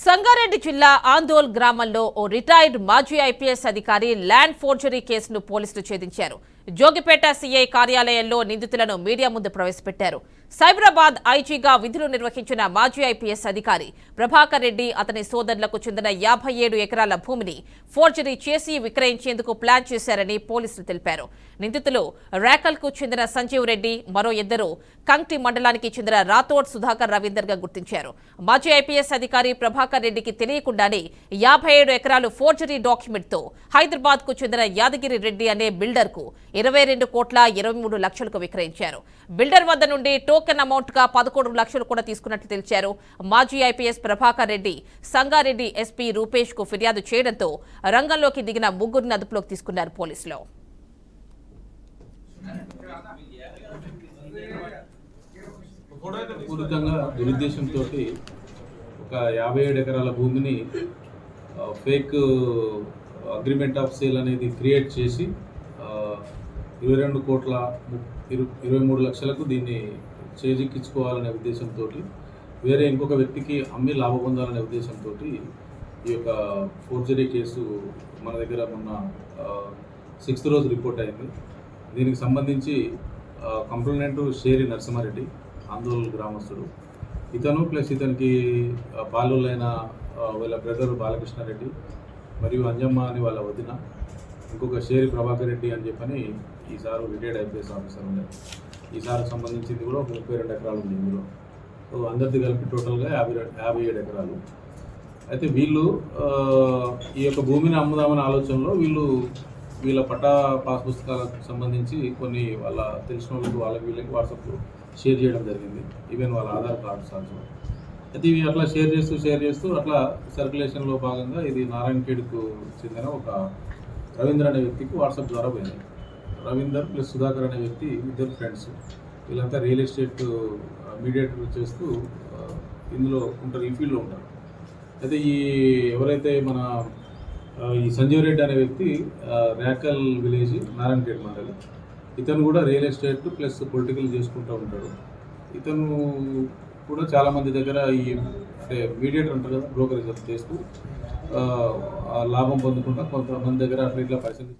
సంగారెడ్డి జిల్లా ఆందోల్ గ్రామంలో ఓ రిటైర్డ్ మాజీ ఐపీఎస్ అధికారి ల్యాండ్ ఫోర్జరీ కేసును పోలీసులు ఛేదించారు. జోగిపేట సీఐ కార్యాలయంలో నిందితులను మీడియా ముందు ప్రవేశపెట్టారు. సైబరాబాద్ ఐజీగా విధులు నిర్వహించిన మాజీ ఐపీఎస్ అధికారి ప్రభాకర్ రెడ్డి అతని సోదరులకు చెందిన 57 ఎకరాల భూమిని ఫోర్జరీ చేసి విక్రయించేందుకు ప్లాన్ చేశారని పోలీసులు తెలిపారు. నిందితులు రేకల్కు చెందిన సంజీవ్ రెడ్డి, మరో ఇద్దరు కంక్టి మండలానికి చెందిన రాథోడ్ సుధాకర్ రవీందర్ గా గుర్తించారు. మాజీ ఐపీఎస్ అధికారి ప్రభాకర్ రెడ్డికి తెలియకుండానే 57 ఎకరాలు ఫోర్జరీ డాక్యుమెంట్ తో హైదరాబాద్ కు చెందిన యాదగిరి రెడ్డి అనే బిల్డర్ కు 22,23 లక్షలకు విక్రయించారు. బిల్డర్ వద్ద నుండి టోకెన్ అమౌంట్ గా 11 లక్షలు కూడా తీసుకున్నట్లు తెలిపారు. మాజీ ఐపీఎస్ ప్రభాకర్ రెడ్డి సంగారెడ్డి ఎస్పీ రూపేష్ కు ఫిర్యాదు చేయడంతో రంగంలోకి దిగిన ముగ్గురిని అదుపులోకి తీసుకున్నారు పోలీసులు. పూర్వకంగా దురుద్దేశంతో ఒక 57 ఎకరాల భూమిని ఫేక్ అగ్రిమెంట్ ఆఫ్ సేల్ అనేది క్రియేట్ చేసి 22,23 లక్షలకు దీన్ని చేజిక్కించుకోవాలనే ఉద్దేశంతో వేరే ఇంకొక వ్యక్తికి అమ్మి లాభం పొందాలనే ఉద్దేశంతో ఈ యొక్క ఫోర్జరీ కేసు మన దగ్గర మొన్న 6th రోజు రిపోర్ట్ అయింది. దీనికి సంబంధించి కంప్లైంట్ షేరి నరసింహారెడ్డి, ఆందోళన గ్రామస్తుడు. ఇతను ప్లస్ ఇతనికి బాలులైన వీళ్ళ బ్రదర్ బాలకృష్ణారెడ్డి మరియు అంజమ్మ అని వాళ్ళ వదిన, ఇంకొక షేరి ప్రభాకర్ రెడ్డి అని చెప్పని ఈసారి రిటైర్డ్ ఐపీఎస్ ఆఫీసర్ ఉండే. ఈసారికి సంబంధించింది కూడా 32 ఎకరాలు ఉంది ఇందులో. సో అందరిది కలిపి టోటల్గా 57 ఎకరాలు. అయితే వీళ్ళు ఈ యొక్క భూమిని అమ్ముదామనే ఆలోచనలో వీళ్ళ పట్టా పాస్ పుస్తకాలకు సంబంధించి కొన్ని వాళ్ళ తెలిసిన వీళ్ళకి వాట్సాప్లో షేర్ చేయడం జరిగింది. ఈవెన్ వాళ్ళ ఆధార్ కార్డ్స్ ఆల్సో. అయితే ఇవి అట్లా షేర్ చేస్తూ అట్లా సర్క్యులేషన్లో భాగంగా ఇది నారాయణఖేడ్కు చెందిన ఒక రవీందర్ అనే వ్యక్తికి వాట్సాప్ ద్వారా పోయింది. రవీందర్ ప్లస్ సుధాకర్ అనే వ్యక్తి ఇద్దరు ఫ్రెండ్స్. వీళ్ళంతా రియల్ ఎస్టేట్ మీడియేటర్ చేస్తూ ఇందులో ఉంటారు, ఈ ఫీల్డ్లో ఉంటారు. అయితే ఎవరైతే మన ఈ సంజీవ్ రెడ్డి అనే వ్యక్తి రేకల్ విలేజ్ నారాయణఖేడ్ మండలి, ఇతను కూడా రియల్ ఎస్టేట్ ప్లస్ పొలిటికల్ చేసుకుంటూ ఉంటాడు. ఇతను కూడా చాలామంది దగ్గర అంటే మీడియేటర్ ఉంటారు కదా, బ్రోకరేజ్ చేస్తూ లాభం పొందుకుంటా కొంతమంది దగ్గర అట్లా ఇట్లా పైసలు